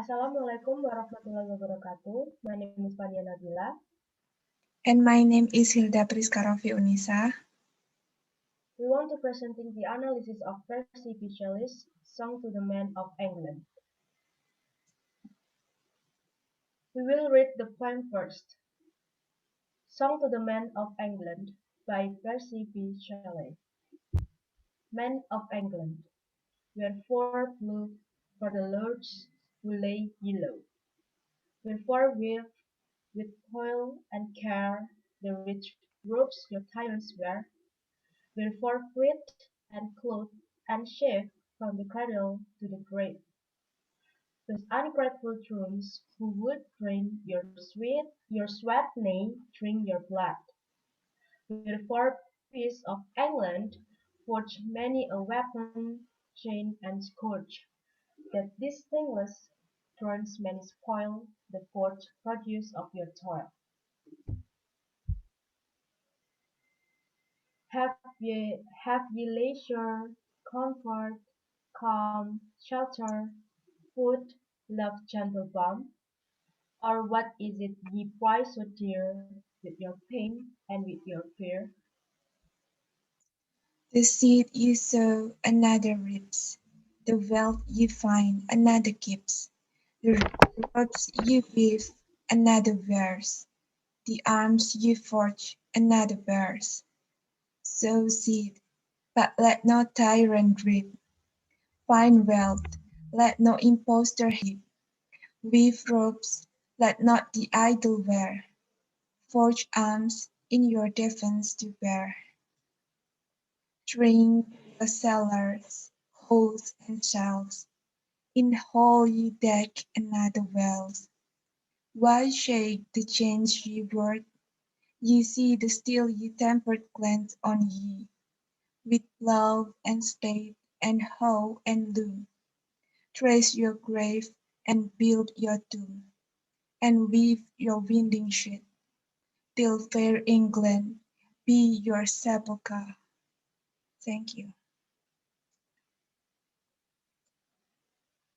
Assalamualaikum warahmatullahi wabarakatuh. My name is Fania Nabilla. And my name is Hilda Prisca Rofiunnisa. We want to presenting the analysis of Percy Shelley's Song to the Men of England. We will read the poem first. Song to the Men of England by Percy Shelley. Men of England, wherefore look for the lords who lay yellow, wherefore with toil and care the rich robes your tyrants wear, wherefore quit and clothe and shave from the cradle to the grave, those ungrateful drones who would drain your sweat, nay, drink your blood. Wherefore peace of England forged many a weapon, chain and scourge, that distinguished thrones many spoil, the forged produce of your toil. Have ye leisure, comfort, calm, shelter, food, love, gentle balm? Or what is it ye prize so dear, with your pain and with your fear? The seed you sow another reaps, the wealth you find another keeps, the robes you weave another wears, the arms you forge another bears. Sow seed, but let no tyrant reap. Find wealth, let no impostor heap. Weave robes, let not the idle wear. Forge arms in your defence to bear. Drink the cellars, halls and shelves, in hall ye deck another wells. Why shake the chains ye work? Ye see the steel ye tempered glance on ye, with plough and spade and hoe and loom. Trace your grave and build your tomb, and weave your winding sheet, till fair England be your sepulchre. Thank you.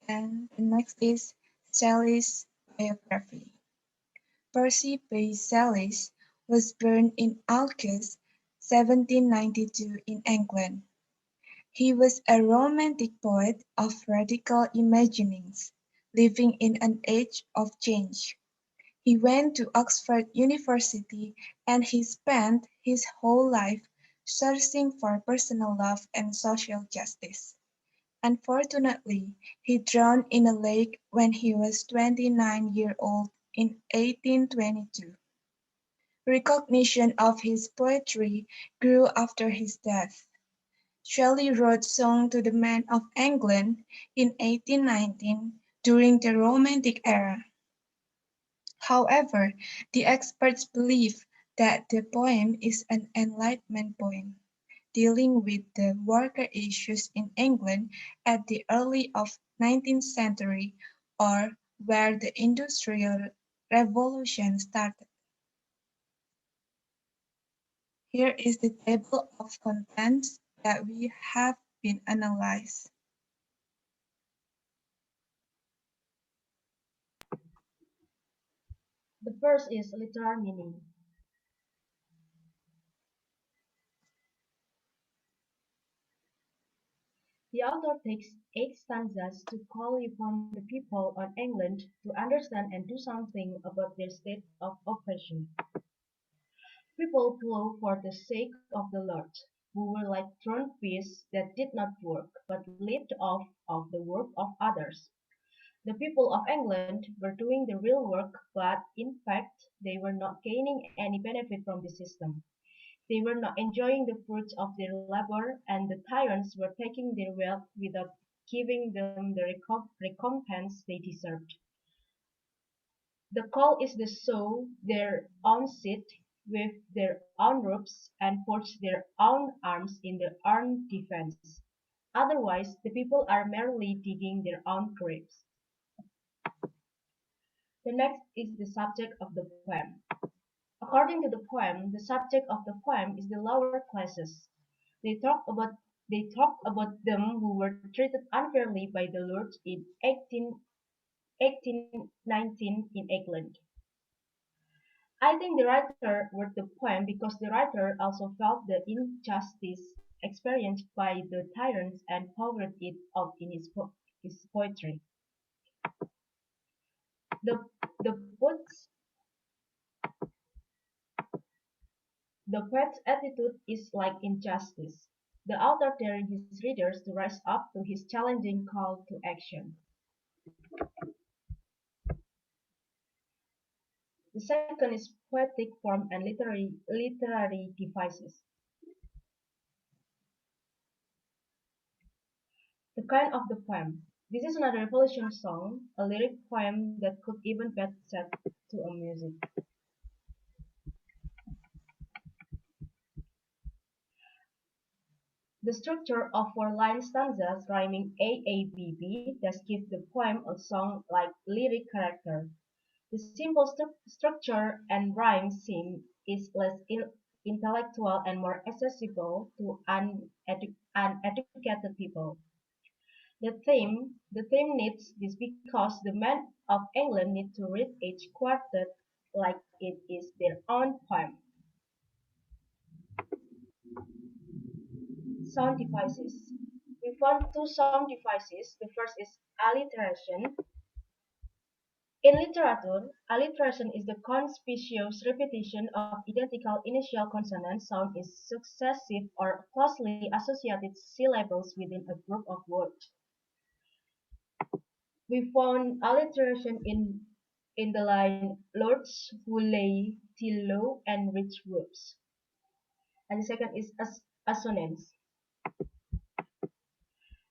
And the next is Shelley's biography. Percy Bysshe Shelley was born in August 1792 in England. He was a romantic poet of radical imaginings, living in an age of change. He went to Oxford University and he spent his whole life searching for personal love and social justice. Unfortunately, he drowned in a lake when he was 29 years old in 1822. Recognition of his poetry grew after his death. Shelley wrote "Song to the Men of England" in 1819 during the Romantic era. However, the experts believe that the poem is an Enlightenment poem, dealing with the worker issues in England at the early of 19th century, or where the Industrial Revolution started. Here is the table of contents that we have been analyzed. The first is literal meaning. The author takes 8 stanzas to call upon the people of England to understand and do something about their state of oppression. People plough for the sake of the Lord, who were like drone beasts that did not work, but lived off of the work of others. The people of England were doing the real work, but in fact they were not gaining any benefit from the system. They were not enjoying the fruits of their labor, and the tyrants were taking their wealth without giving them the recompense they deserved. The call is to sow their own seed, with their own robes, and forge their own arms in their own defense. Otherwise, the people are merely digging their own graves. The next is the subject of the poem. According to the poem, the subject of the poem is the lower classes. They talk about they talk about them who were treated unfairly by the lords in 18 1819 in England. I think the writer wrote the poem because the writer also felt the injustice experienced by the tyrants and poured it out in his poetry. The, the, poet's, the poet's attitude is like injustice. The author daring his readers to rise up to his challenging call to action. The second is poetic form and literary devices. The kind of the poem. This is not a revolution song, a lyric poem that could even be set to a music. The structure of four-line stanzas rhyming AABB does give the poem a song-like lyric character. The simple structure and rhyme scheme is less intellectual and more accessible to uneducated people. The theme needs this because the men of England need to read each quartet like it is their own poem. Sound devices. We found two sound devices. The first is alliteration. In literature, alliteration is the conspicuous repetition of identical initial consonant sound in successive or closely associated syllables within a group of words. We found alliteration in the line lords who lay till low and rich roofs. And the second is assonance.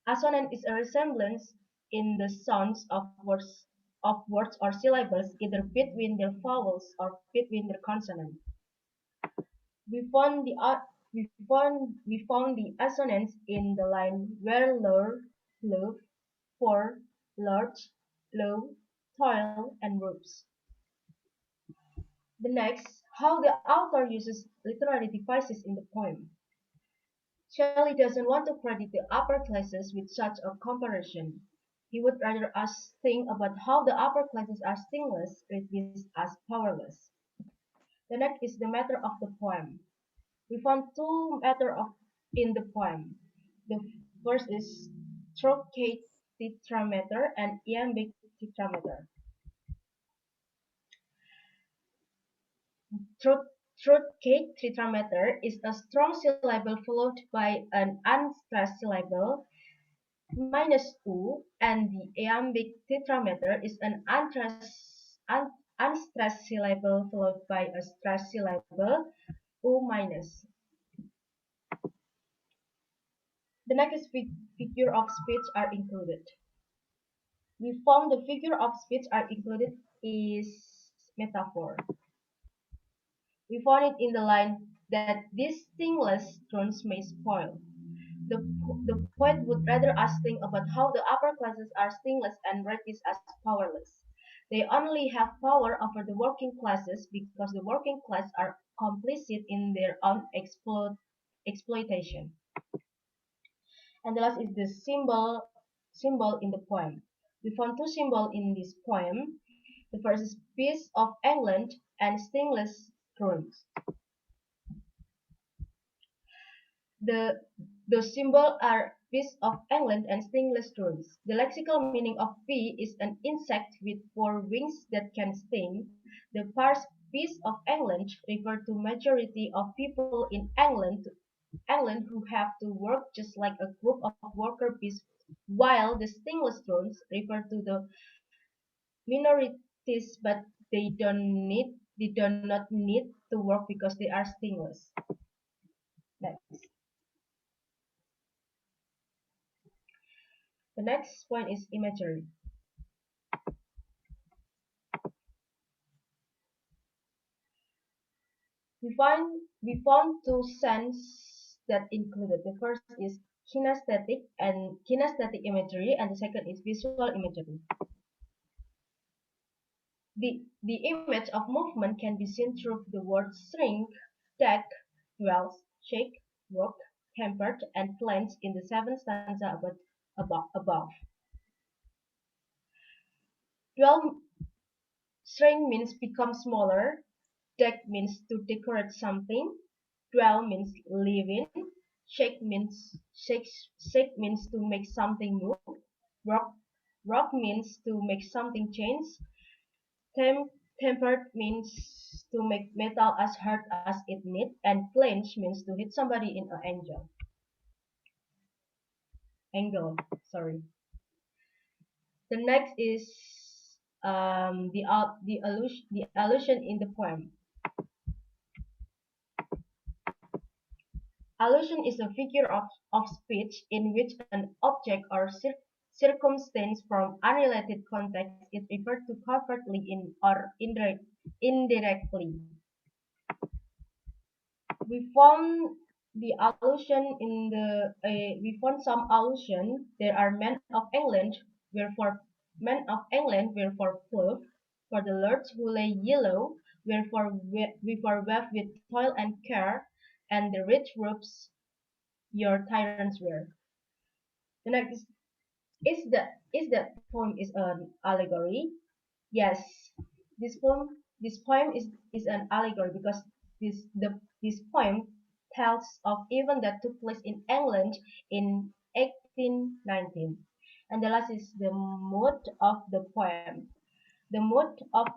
Assonance is a resemblance in the sounds of words or syllables either between their vowels or between their consonants. We found the assonance in the line where lure, love, for, large, low, toil, and roofs. The next, how the author uses literary devices in the poem. Shelley doesn't want to credit the upper classes with such a comparison. He would rather us think about how the upper classes are stingless, ruthless, as powerless. The next is the matter of the poem. We found two matter of in the poem. The first is truncate tetrameter and iambic tetrameter. Truth, truncate tetrameter is a strong syllable followed by an unstressed syllable minus u, and the iambic tetrameter is an unstressed syllable followed by a stressed syllable u minus. The next figure of speech are included. We found the figure of speech are included is metaphor. We found it in the line that these stingless drones may spoil. The poet would rather us think about how the upper classes are stingless and ruthless as powerless. They only have power over the working classes because the working class are complicit in their own exploitation. And the last is the symbol in the poem. We found two symbols in this poem. The first is Peace of England and Stingless Drones. The those symbols are Peace of England and Stingless Drones. The lexical meaning of bee is an insect with four wings that can sting. The parts Peace of England refer to majority of people in England who have to work just like a group of worker bees, while the stingless drones refer to the minorities, but they do not need to work because they are stingless. Next. The next point is imagery. We found two sense that included. The first is kinesthetic imagery, and the second is visual imagery. The image of movement can be seen through the words shrink, deck, dwells, shake, work, tempered, and cleanse in the seventh stanza above. 12 string means become smaller. Deck means to decorate something. Dwell means live in. Shake means to make something move. Rock rock means to make something change. Tem- Tempered means to make metal as hard as it needs, and flinch means to hit somebody in an angle. Sorry. The next is the allusion in the poem. Allusion is a figure of speech in which an object or circumstance from unrelated context is referred to covertly in or indirectly. We found the allusion in we found some allusion. There are men of England, wherefore men of England, wherefore fluff, for the lords who lay yellow, wherefore weft with toil and care, and the rich robes your tyrants wear. The next is that poem is an allegory? Yes, this poem is an allegory because this poem tells of event that took place in England in 1819. And the last is the mood of the poem. The mood of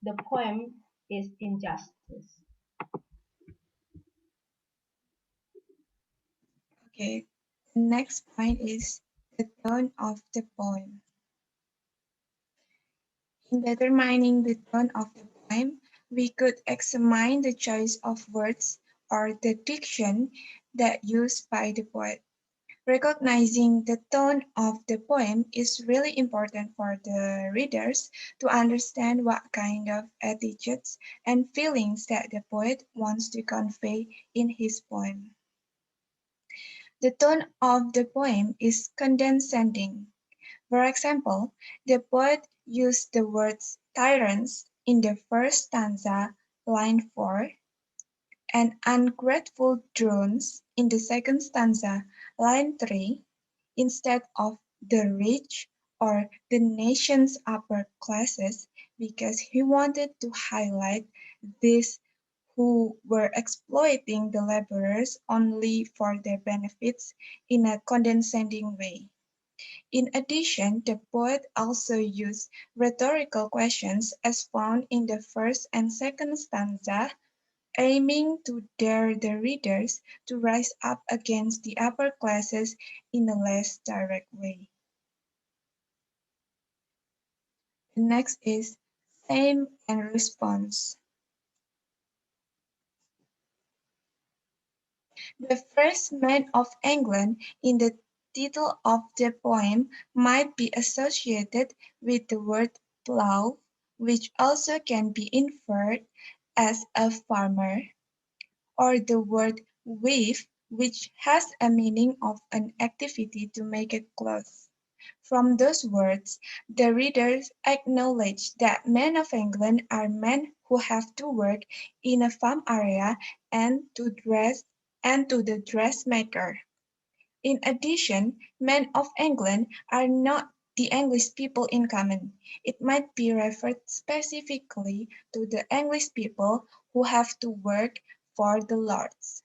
the poem is injustice. Okay, the next point is the tone of the poem. In determining the tone of the poem, we could examine the choice of words or the diction that used by the poet. Recognizing the tone of the poem is really important for the readers to understand what kind of attitudes and feelings that the poet wants to convey in his poem. The tone of the poem is condescending. For example, the poet used the words tyrants in the first stanza, line 4, and ungrateful drones in the second stanza, line 3, instead of the rich or the nation's upper classes because he wanted to highlight these who were exploiting the laborers only for their benefits in a condescending way. In addition, the poet also used rhetorical questions as found in the first and second stanza, aiming to dare the readers to rise up against the upper classes in a less direct way. The next is theme and response. The first man of England in the title of the poem might be associated with the word plough, which also can be inferred as a farmer, or the word weave, which has a meaning of an activity to make a cloth. From those words, the readers acknowledge that men of England are men who have to work in a farm area and to the dressmaker. In addition, men of England are not the English people in common. It might be referred specifically to the English people who have to work for the lords.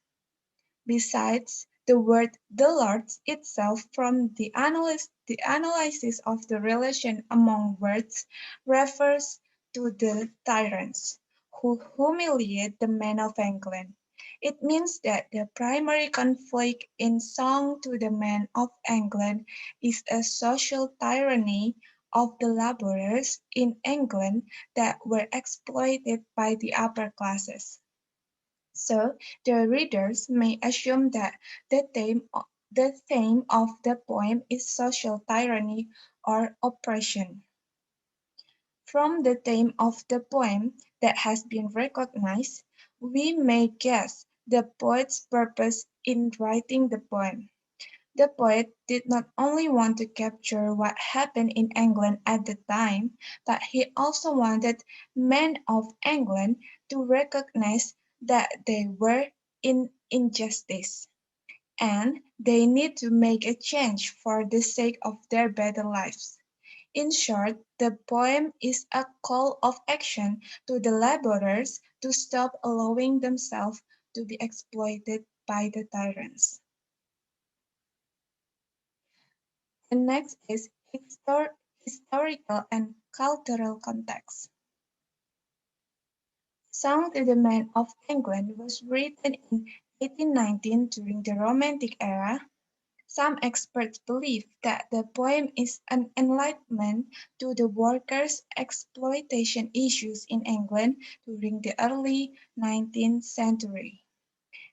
Besides, the word "the Lords" itself from the analysis of the relation among words refers to the tyrants who humiliate the men of England. It means that the primary conflict in Song to the Men of England is a social tyranny of the laborers in England that were exploited by the upper classes. So the readers may assume that the theme of the poem is social tyranny or oppression. From the theme of the poem that has been recognized, we may guess the poet's purpose in writing the poem. The poet did not only want to capture what happened in England at the time, but he also wanted men of England to recognize that they were in injustice and they need to make a change for the sake of their better lives. In short, the poem is a call of action to the laborers to stop allowing themselves to be exploited by the tyrants. And next is historical and cultural context. Song to the Men of England was written in 1819 during the Romantic era. Some experts believe that the poem is an enlightenment to the workers' exploitation issues in England during the early 19th century.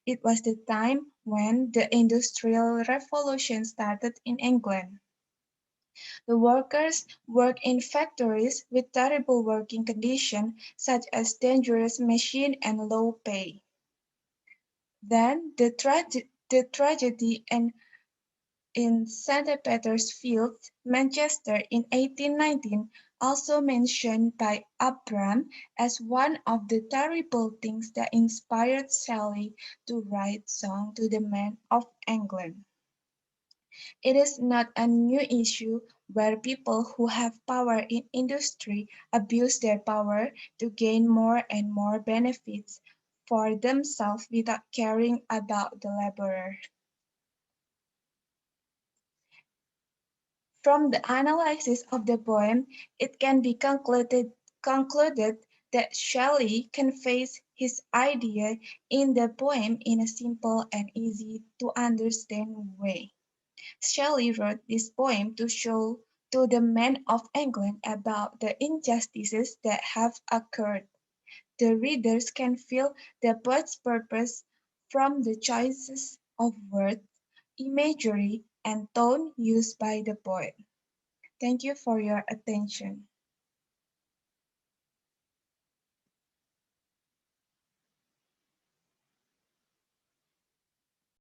It was the time when the Industrial Revolution started in England. The workers worked in factories with terrible working conditions such as dangerous machines and low pay. Then the tragedy in St. Peter's Fields, Manchester in 1819, also mentioned by Abram as one of the terrible things that inspired Shelley to write Song to the Men of England. It is not a new issue where people who have power in industry abuse their power to gain more and more benefits for themselves without caring about the laborer. From the analysis of the poem, it can be concluded that Shelley conveys his idea in the poem in a simple and easy to understand way. Shelley wrote this poem to show to the men of England about the injustices that have occurred. The readers can feel the poet's purpose from the choices of words, imagery, and tone used by the poet. Thank you for your attention.